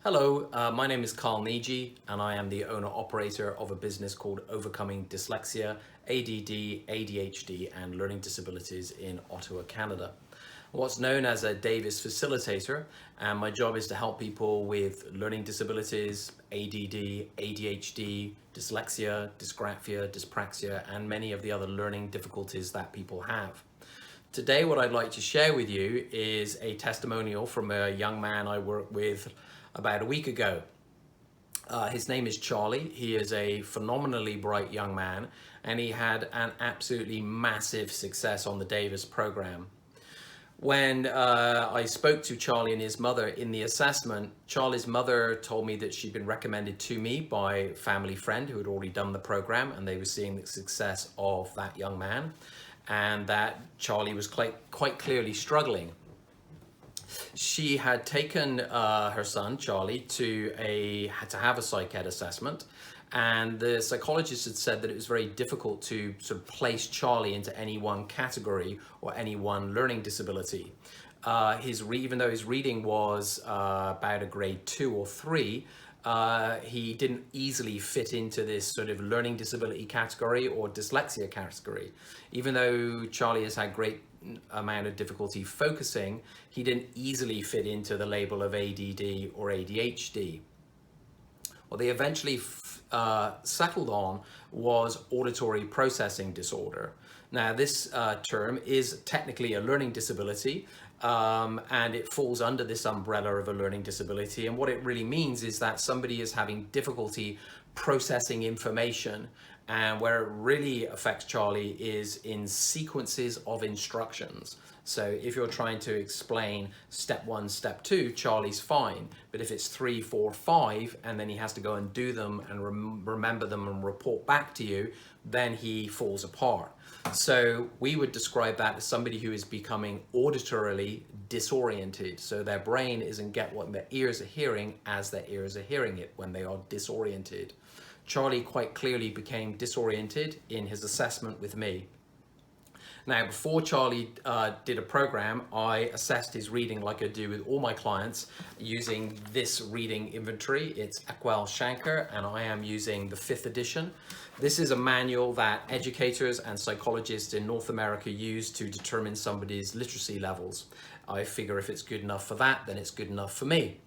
Hello, my name is Carl Niji and I am the owner-operator of a business called Overcoming Dyslexia, ADD, ADHD and Learning Disabilities in Ottawa, Canada. What's known as a Davis facilitator, and my job is to help people with learning disabilities, ADD, ADHD, dyslexia, dysgraphia, dyspraxia and many of the other learning difficulties that people have. Today what I'd like to share with you is a testimonial from a young man I worked with about a week ago. His name is Charlie. He is a phenomenally bright young man and he had an absolutely massive success on the Davis program. When I spoke to Charlie and his mother in the assessment, Charlie's mother told me that she'd been recommended to me by a family friend who had already done the program and they were seeing the success of that young man and that Charlie was quite clearly struggling. She had taken her son, Charlie, to have a psych ed assessment, and the psychologist had said that it was very difficult to sort of place Charlie into any one category or any one learning disability. Even though his reading was about a grade 2 or 3, he didn't easily fit into this sort of learning disability category or dyslexia category. Even though Charlie has had great amount of difficulty focusing, he didn't easily fit into the label of ADD or ADHD. What they eventually settled on was auditory processing disorder. Now this term is technically a learning disability and it falls under this umbrella of a learning disability, and what it really means is that somebody is having difficulty processing information, and where it really affects Charlie is in sequences of instructions. So if you're trying to explain step 1, step 2, Charlie's fine. But if it's 3, 4, 5, and then he has to go and do them and remember them and report back to you, then he falls apart. So we would describe that as somebody who is becoming auditorily disoriented. So their brain isn't get what their ears are hearing as their ears are hearing it when they are disoriented. Charlie quite clearly became disoriented in his assessment with me. Now, before Charlie did a program, I assessed his reading like I do with all my clients using this reading inventory. It's Eckwell Shanker, and I am using the 5th edition. This is a manual that educators and psychologists in North America use to determine somebody's literacy levels. I figure if it's good enough for that, then it's good enough for me.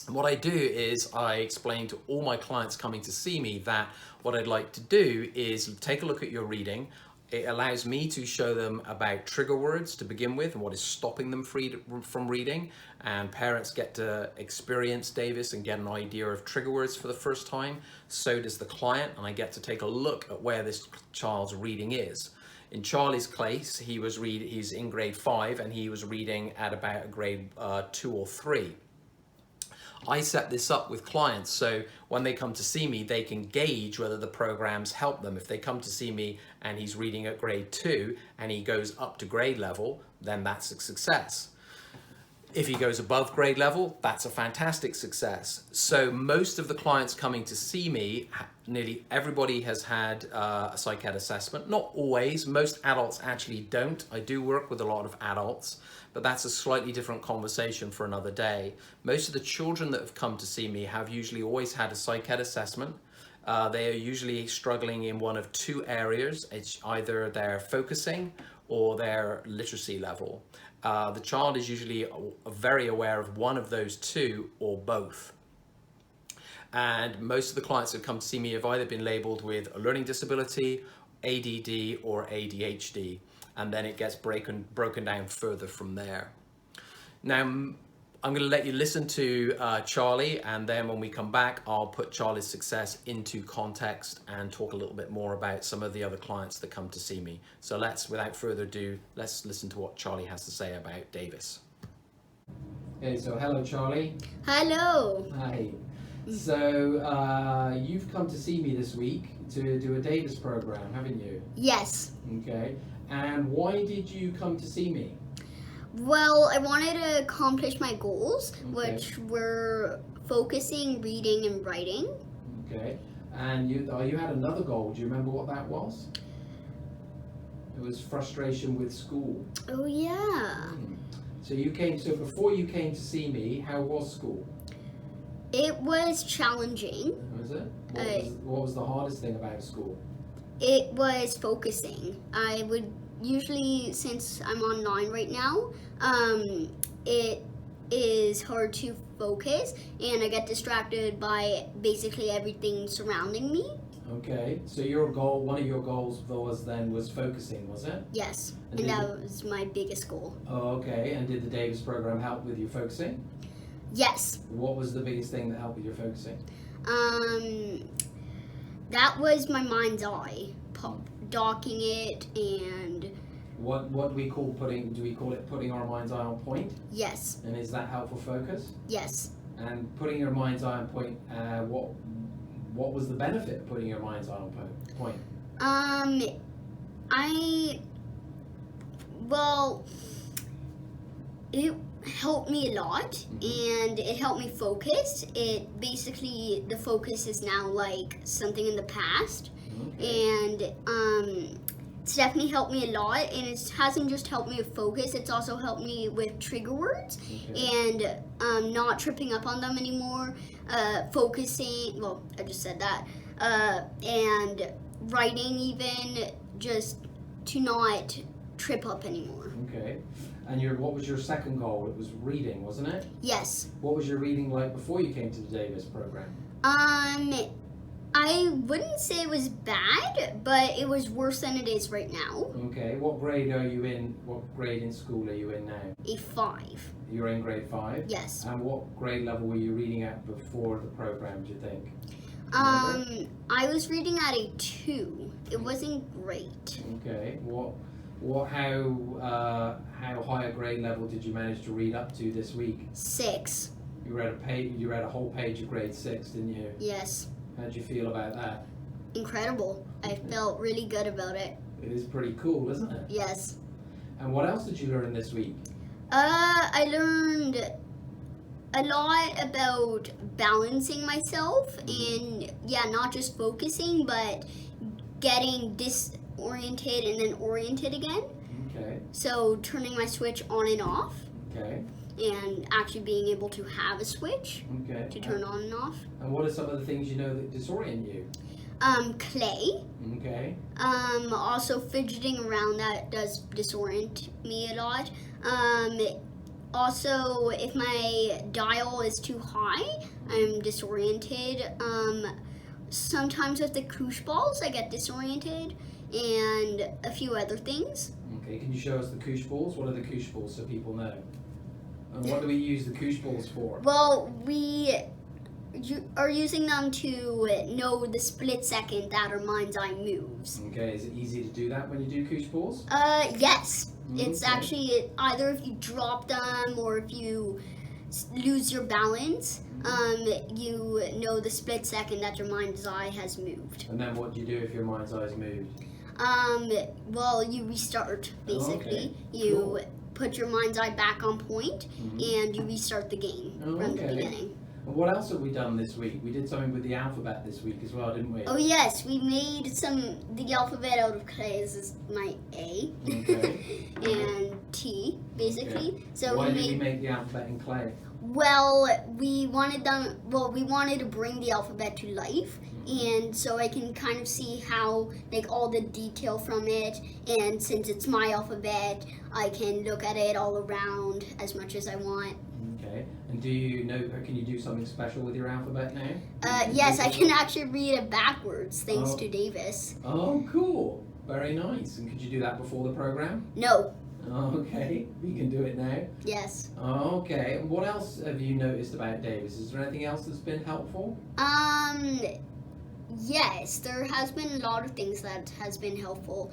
And what I do is I explain to all my clients coming to see me that what I'd like to do is take a look at your reading. It allows me to show them about trigger words to begin with and what is stopping them from reading, and parents get to experience Davis and get an idea of trigger words for the first time. So does the client, and I get to take a look at where this child's reading is. In Charlie's case, he's in grade 5 and he was reading at about a grade 2 or 3. I set this up with clients so when they come to see me, they can gauge whether the programs help them. If they come to see me and he's reading at grade 2 and he goes up to grade level, then that's a success. If he goes above grade level, that's a fantastic success. So most of the clients coming to see me, nearly everybody has had a psych ed assessment. Not always, most adults actually don't. I do work with a lot of adults, but that's a slightly different conversation for another day. Most of the children that have come to see me have usually always had a psych ed assessment. They are usually struggling in one of 2 areas. It's either their focusing or their literacy level. The child is usually very aware of one of those 2 or both. And most of the clients that come to see me have either been labeled with a learning disability, ADD or ADHD, and then it gets broken down further from there. Now, I'm going to let you listen to Charlie, and then when we come back, I'll put Charlie's success into context and talk a little bit more about some of the other clients that come to see me. So without further ado, let's listen to what Charlie has to say about Davis. Okay, so hello, Charlie. Hello. Hi. So you've come to see me this week to do a Davis program, haven't you? Yes. Okay. And why did you come to see me? Well, I wanted to accomplish my goals, Okay. which were focusing, reading, and writing. Okay. And you had another goal. Do you remember what that was? It was frustration with school. Oh, yeah. So before you came to see me, how was school? It was challenging. Was it? What was the hardest thing about school? It was focusing. I would usually, since I'm online right now, it is hard to focus, and I get distracted by basically everything surrounding me. Okay, so one of your goals was focusing, was it? Yes, and that was my biggest goal. Oh, okay, and did the Davis program help with your focusing? Yes. What was the biggest thing that helped with your focusing? That was my mind's eye, docking it, and what do we call it putting our mind's eye on point? yes. And is that helpful focus? Yes. And putting your mind's eye on point, what was the benefit of putting your mind's eye on point? It helped me a lot, and it helped me focus. It basically, the focus is now like something in the past, and it's definitely helped me a lot. And it hasn't just helped me with focus; it's also helped me with trigger words and not tripping up on them anymore. Focusing. Well, I just said that, and writing even just to not trip up anymore. Okay. And what was your second goal? It was reading, wasn't it? Yes. What was your reading like before you came to the Davis program? I wouldn't say it was bad, but it was worse than it is right now. Okay. What grade are you in? What grade in school are you in now? A 5. You're in grade 5? Yes. And what grade level were you reading at before the program, do you think? I was reading at a 2. It wasn't great. Okay. How high a grade level did you manage to read up to this week? 6. You read a whole page of grade 6, didn't you? Yes. How'd you feel about that? Incredible. I felt really good about it. It is pretty cool, isn't it? Yes. And what else did you learn this week? I learned a lot about balancing myself and not just focusing, but getting disoriented and then oriented again. Okay. So turning my switch on and off. Okay. And actually being able to have a switch to turn on and off. And what are some of the things you know that disorient you? Clay. Okay. Also fidgeting around, that does disorient me a lot. Also, if my dial is too high, I'm disoriented. Sometimes with the koosh balls, I get disoriented, and a few other things. Okay, can you show us the koosh balls? What are the koosh balls so people know? And what do we use the koosh balls for? Well, we are using them to know the split second that our mind's eye moves. Okay, is it easy to do that when you do koosh balls? Yes. It's actually either if you drop them or if you lose your balance, you know the split second that your mind's eye has moved. And then what do you do if your mind's eye is moved? Well, you restart, basically. You put your mind's eye back on point, and you restart the game from the beginning. And what else have we done this week? We did something with the alphabet this week as well, didn't we? Oh yes, we made the alphabet out of clay. This is my A. And T, basically. Okay. So why did we make the alphabet in clay? Well, we wanted to bring the alphabet to life, and so I can kind of see how, like, all the detail from it, and since it's my alphabet, I can look at it all around as much as I want. Okay, and can you do something special with your alphabet now? Yes, I can actually read it backwards, thanks to Davis. Oh, cool. Very nice. And could you do that before the program? No. Okay, we can do it now. Yes. Okay, what else have you noticed about Davis? Is there anything else that's been helpful? Yes, there has been a lot of things that has been helpful.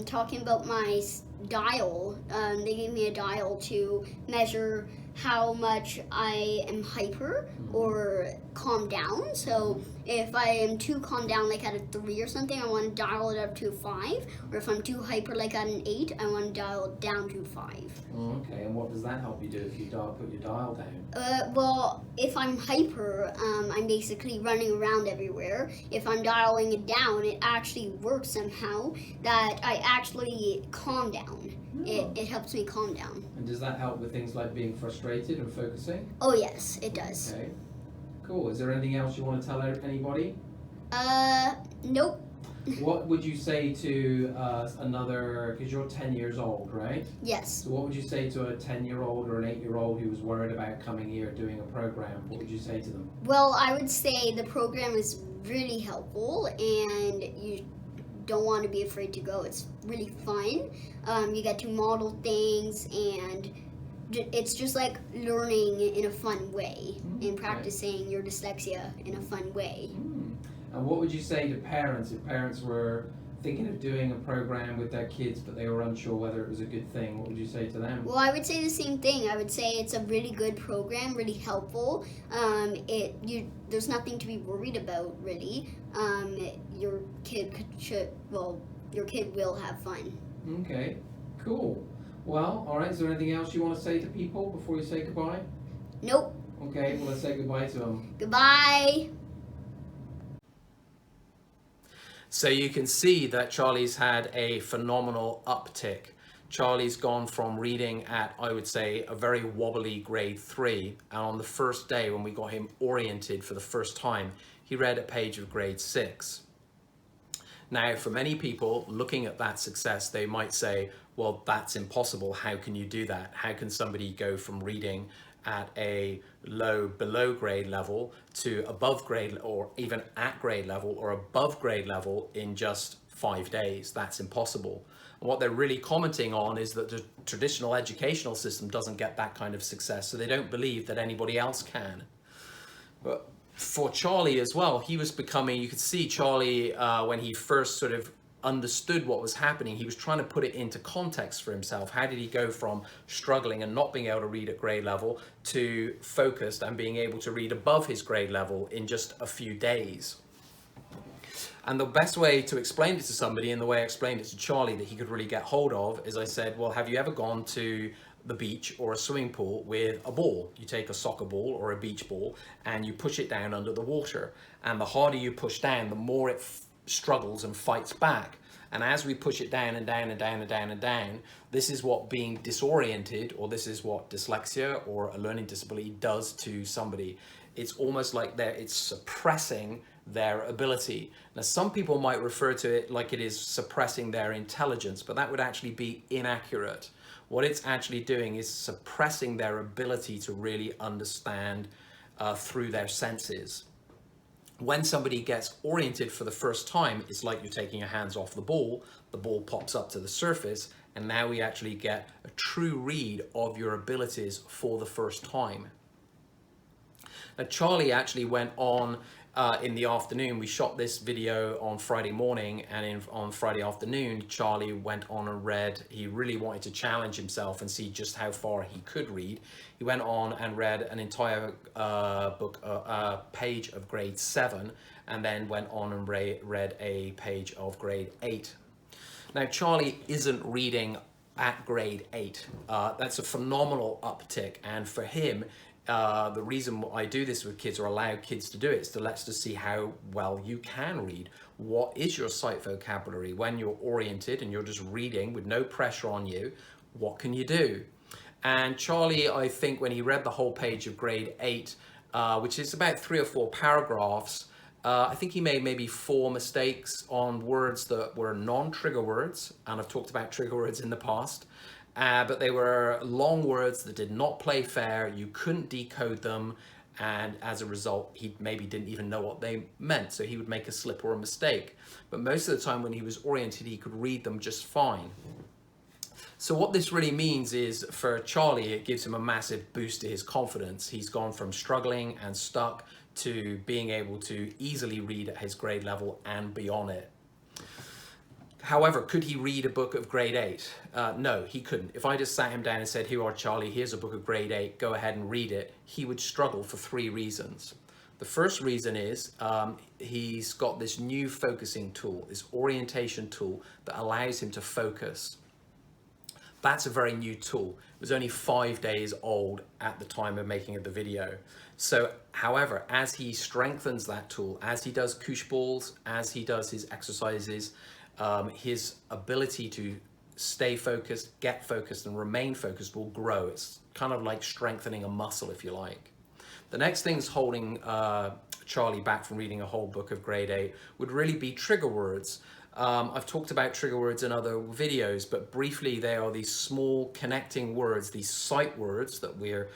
Talking about my dial, they gave me a dial to measure how much I am hyper or calm down. So if I am too calm down, like at a 3 or something, I want to dial it up to a 5. Or if I'm too hyper, like at an 8, I want to dial it down to 5. Okay, and what does that help you do if you put your dial down? Well, if I'm hyper, I'm basically running around everywhere. If I'm dialing it down, it actually works somehow that I actually calm down. it helps me calm down. And does that help with things like being frustrated and focusing? Oh yes, it does. Okay, cool. Is there anything else you want to tell anybody? Nope. What would you say to another, because you're 10 years old, right? Yes. So what would you say to a 10-year-old or an 8-year-old who was worried about coming here doing a program? What would you say to them? Well, I would say the program is really helpful and you don't want to be afraid to go. It's really fun. You get to model things and it's just like learning in a fun way and practicing your dyslexia in a fun way. And what would you say to parents if parents were thinking of doing a program with their kids but they were unsure whether it was a good thing? What would you say to them? Well, I would say the same thing. I would say it's a really good program, really helpful. There's nothing to be worried about, really. Your kid your kid will have fun. Okay, cool. Well, all right, is there anything else you want to say to people before you say goodbye? Nope. Okay, well, let's say goodbye to them. Goodbye. So you can see that Charlie's had a phenomenal uptick. Charlie's gone from reading at, I would say, a very wobbly grade 3, and on the first day when we got him oriented for the first time, he read a page of grade 6. Now, for many people looking at that success, they might say, well, that's impossible. How can you do that? How can somebody go from reading at a below grade level to above grade, or even at grade level or above grade level in just 5 days? That's impossible. And what they're really commenting on is that the traditional educational system doesn't get that kind of success, so they don't believe that anybody else can. But for Charlie as well, he was becoming, you could see Charlie, when he first sort of understood what was happening, he was trying to put it into context for himself. How did he go from struggling and not being able to read at grade level to focused and being able to read above his grade level in just a few days? And the best way to explain it to somebody, and the way I explained it to Charlie that he could really get hold of, is I said, well, have you ever gone to the beach or a swimming pool with a ball? You take a soccer ball or a beach ball and you push it down under the water, and the harder you push down, the more it struggles and fights back. And as we push it down and down and down and down and down, this is what being disoriented, or this is what dyslexia or a learning disability does to somebody. It's almost like it's suppressing their ability. Now, some people might refer to it like it is suppressing their intelligence, but that would actually be inaccurate. What it's actually doing is suppressing their ability to really understand through their senses. When somebody gets oriented for the first time, it's like you're taking your hands off the ball pops up to the surface, and now we actually get a true read of your abilities for the first time. Now, Charlie actually went on in the afternoon. We shot this video on Friday morning, and on Friday afternoon, Charlie went on and read. He really wanted to challenge himself and see just how far he could read. He went on and read an entire page of grade 7, and then went on and read a page of grade 8. Now, Charlie isn't reading at grade 8. That's a phenomenal uptick, and for him, the reason I do this with kids, or allow kids to do it, is to let us see how well you can read. What is your sight vocabulary? When you're oriented and you're just reading with no pressure on you, what can you do? And Charlie, I think when he read the whole page of grade 8, which is about 3 or 4 paragraphs, I think he made maybe 4 mistakes on words that were non-trigger words, and I've talked about trigger words in the past. But they were long words that did not play fair. You couldn't decode them, and as a result, he maybe didn't even know what they meant, so he would make a slip or a mistake. But most of the time when he was oriented, he could read them just fine. So what this really means is, for Charlie, it gives him a massive boost to his confidence. He's gone from struggling and stuck to being able to easily read at his grade level and beyond it. However, could he read a book of grade 8? No, he couldn't. If I just sat him down and said, here you are, Charlie, here's a book of grade 8, go ahead and read it, he would struggle for 3 reasons. The first reason is he's got this new focusing tool, this orientation tool that allows him to focus. That's a very new tool. It was only 5 days old at the time of making the video. So, however, as he strengthens that tool, as he does couche balls, as he does his exercises, his ability to stay focused, get focused, and remain focused will grow. It's kind of like strengthening a muscle, if you like. The next thing's holding Charlie back from reading a whole book of grade 8 would really be trigger words. I've talked about trigger words in other videos, but briefly they are these small connecting words, these sight words that we're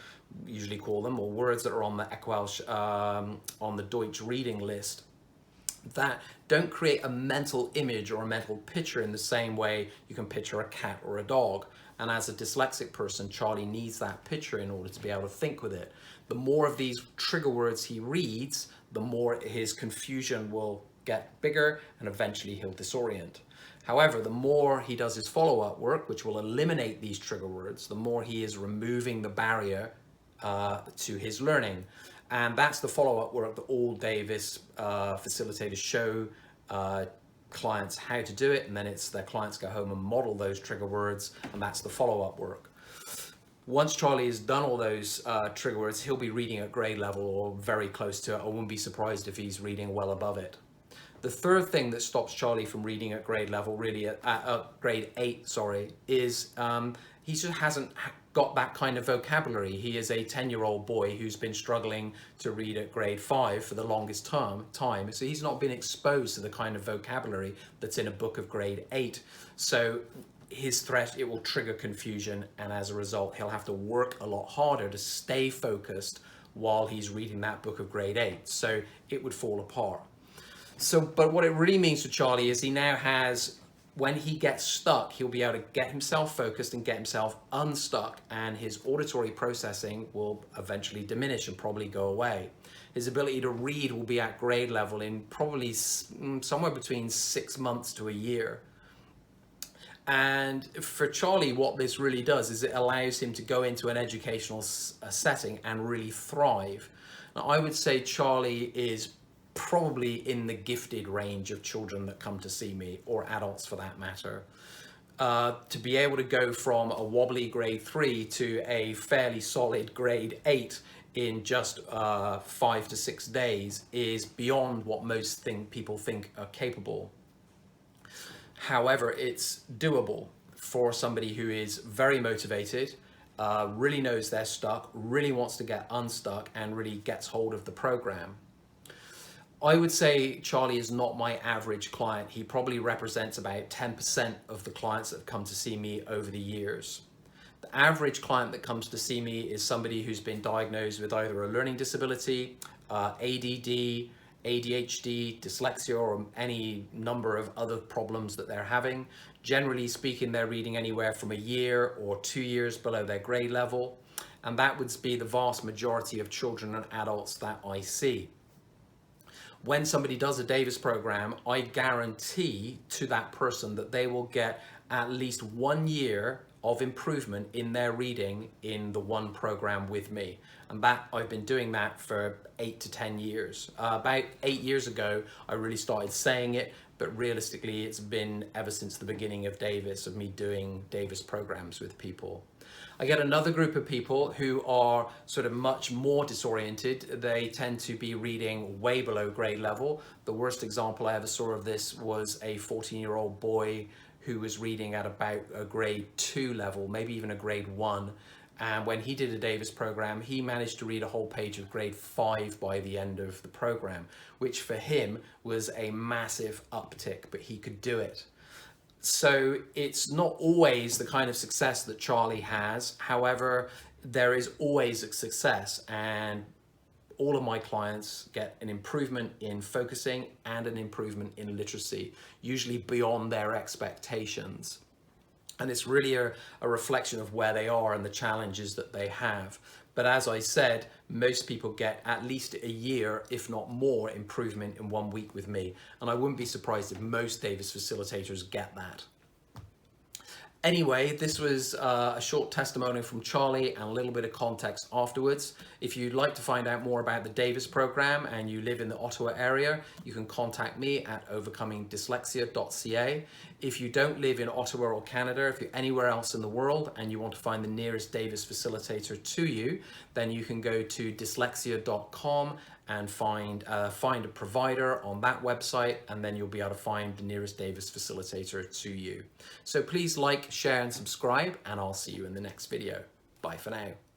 usually call them, or words that are on the Eckwelsh, on the Deutsch reading list, that don't create a mental image or a mental picture in the same way you can picture a cat or a dog. And as a dyslexic person, Charlie needs that picture in order to be able to think with it. The more of these trigger words he reads, the more his confusion will get bigger and eventually he'll disorient. However, the more he does his follow-up work, which will eliminate these trigger words, the more he is removing the barrier to his learning. And that's the follow-up work that all Davis facilitators show clients how to do it, and then it's their clients go home and model those trigger words, and that's the follow-up work. Once Charlie has done all those trigger words, he'll be reading at grade level or very close to it. I wouldn't be surprised if he's reading well above it. The third thing that stops Charlie from reading at grade level, really at grade 8, sorry, is he just hasn't got that kind of vocabulary. He is a 10-year-old boy who's been struggling to read at grade 5 for the longest time, so he's not been exposed to the kind of vocabulary that's in a book of grade 8. So his threat, it will trigger confusion, and as a result, he'll have to work a lot harder to stay focused while he's reading that book of grade 8. So it would fall apart. So, but what it really means for Charlie is he now has, when he gets stuck, he'll be able to get himself focused and get himself unstuck, and his auditory processing will eventually diminish and probably go away. His ability to read will be at grade level in probably somewhere between 6 months to a year. And for Charlie, what this really does is it allows him to go into an educational setting and really thrive. Now, I would say Charlie is probably in the gifted range of children that come to see me, or adults for that matter. To be able to go from a wobbly grade 3 to a fairly solid grade 8 in just 5 to 6 days is beyond what most people think are capable. However, it's doable for somebody who is very motivated, really knows they're stuck, really wants to get unstuck, and really gets hold of the program. I would say Charlie is not my average client. He probably represents about 10% of the clients that have come to see me over the years. The average client that comes to see me is somebody who's been diagnosed with either a learning disability, ADD, ADHD, dyslexia, or any number of other problems that they're having. Generally speaking, they're reading anywhere from a year or 2 years below their grade level, and that would be the vast majority of children and adults that I see. When somebody does a Davis program, I guarantee to that person that they will get at least 1 year of improvement in their reading in the one program with me. And that I've been doing that for 8 to 10 years. About 8 years ago, I really started saying it, but realistically, it's been ever since the beginning of Davis, of me doing Davis programs with people. I get another group of people who are sort of much more disoriented. They tend to be reading way below grade level. The worst example I ever saw of this was a 14-year-old boy who was reading at about a grade 2 level, maybe even a grade 1. And when he did a Davis program, he managed to read a whole page of grade 5 by the end of the program, which for him was a massive uptick, but he could do it. So it's not always the kind of success that Charlie has. However, there is always a success, and all of my clients get an improvement in focusing and an improvement in literacy, usually beyond their expectations. And it's really a reflection of where they are and the challenges that they have. But as I said, most people get at least a year, if not more, improvement in 1 week with me. And I wouldn't be surprised if most Davis facilitators get that. Anyway, this was a short testimonial from Charlie and a little bit of context afterwards. If you'd like to find out more about the Davis program and you live in the Ottawa area, you can contact me at overcomingdyslexia.ca. If you don't live in Ottawa or Canada, if you're anywhere else in the world and you want to find the nearest Davis facilitator to you, then you can go to dyslexia.com and find a provider on that website, and then you'll be able to find the nearest Davis facilitator to you. So please like, share and subscribe, and I'll see you in the next video. Bye for now.